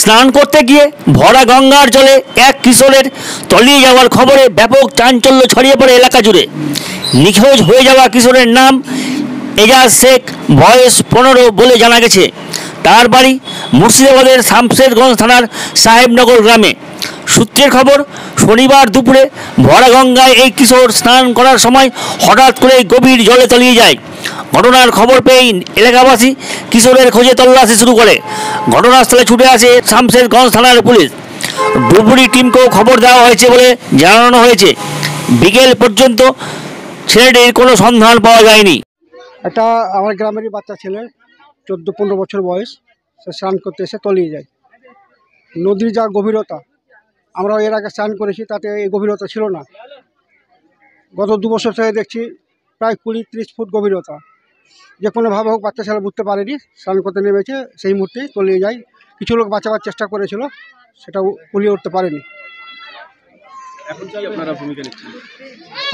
স্নান করতে গিয়ে ভরা গঙ্গার জলে এক কিশোরের তলিয়ে যাওয়ার খবরে ব্যাপক চাঞ্চল্য ছড়িয়ে পড়ে এলাকা জুড়ে। নিখোঁজ হয়ে যাওয়া কিশোরের নাম এজাজ শেখ, বয়স 15 বলে জানা গেছে। তার বাড়ি মুর্শিদাবাদের শামশেরগঞ্জ থানার সাহেবনগর গ্রামে। সূত্রের খবর, শনিবার দুপুরে ভরা গঙ্গায় এই কিশোর স্নান করার সময় হঠাৎ করে গভীর জলে তলিয়ে যায়। ঘটনার খবর পেয়ে এলাকাবাসী কিশোরের খোঁজে তল্লাশি শুরু করে। ঘটনাস্থলে ছুটে আসে শামশেরগঞ্জ থানার পুলিশ। ডুবুরি টিমকেও খবর দেওয়া হয়েছে বলে জানানো হয়েছে। বিকেল পর্যন্ত ছেলেটির কোনো সন্ধান পাওয়া যায়নি। একটা আমার গ্রামেরই বাচ্চা ছেলে, 14-15 বছর বয়স, সে স্নান করতে এসে তলিয়ে যায়। নদীর যা গভীরতা, আমরা এর আগে স্নান করেছি, তাতে এই গভীরতা ছিল না। গত 2 বছর থেকে দেখছি প্রায় 20-30 ফুট গভীরতা। যে কোনোভাবে হোক বাচ্চা ছেলে বুঝতে পারেনি, স্নান করতে নেমেছে, সেই মুহূর্তেই তলিয়ে যায়। কিছু লোক বাঁচাবার চেষ্টা করেছিল, সেটাও কুলিয়ে উঠতে পারেনি। এখন কি আপনারা ভূমিকা নিচ্ছেন?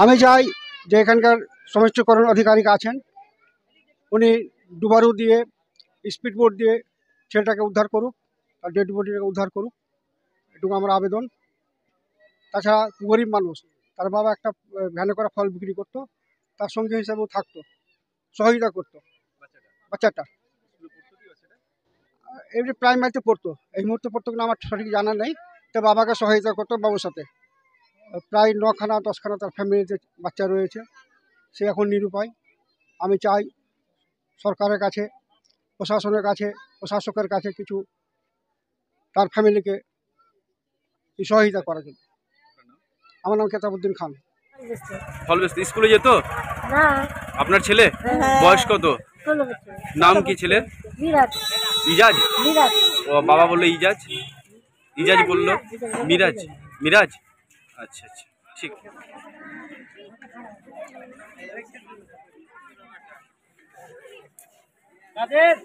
আমি চাই যে এখানকার সমষ্টিকরণ আধিকারিক আছেন, উনি ডুবারু দিয়ে, স্পিড বোট দিয়ে ছেলেটাকে উদ্ধার করুক, তার ডেড বডিটাকে উদ্ধার করুক, এটুকু আমার আবেদন। তাছাড়া গরিব মানুষ, তার বাবা একটা ভ্যানে করে ফল বিক্রি করতো, তার সঙ্গে হিসাবেও থাকতো, সহযোগিতা করতো। বাচ্চাটা এমনি প্রাইমারিতে পড়তো, এই মুহূর্তে পড়তো কিনা আমার সঠিক জানা নেই। তো বাবাকে সহযোগিতা করতো বাবুর সাথে। প্রায় 9খানা-10খানা তার ফ্যামিলিতে বাচ্চা রয়েছে, সে এখন নিরুপায়। আমি চাই সরকারের কাছে, প্রশাসনের কাছে, প্রশাসকের কাছে কিছু তার ফ্যামিলিকে সহযোগিতা করার জন্য। আমার নাম কেতাবউদ্দিন খান। ফলবেস্তি স্কুলে যেত না। আপনার ছেলে? বয়স কত? 16 বছর। নাম কি ছেলের? মিরাজ। ইজাজ? মিরাজ। ও বাবা বললো ইজাজ, ইজাজ বললো মিরাজ। মিরাজ, আচ্ছা আচ্ছা, ঠিক। কাদের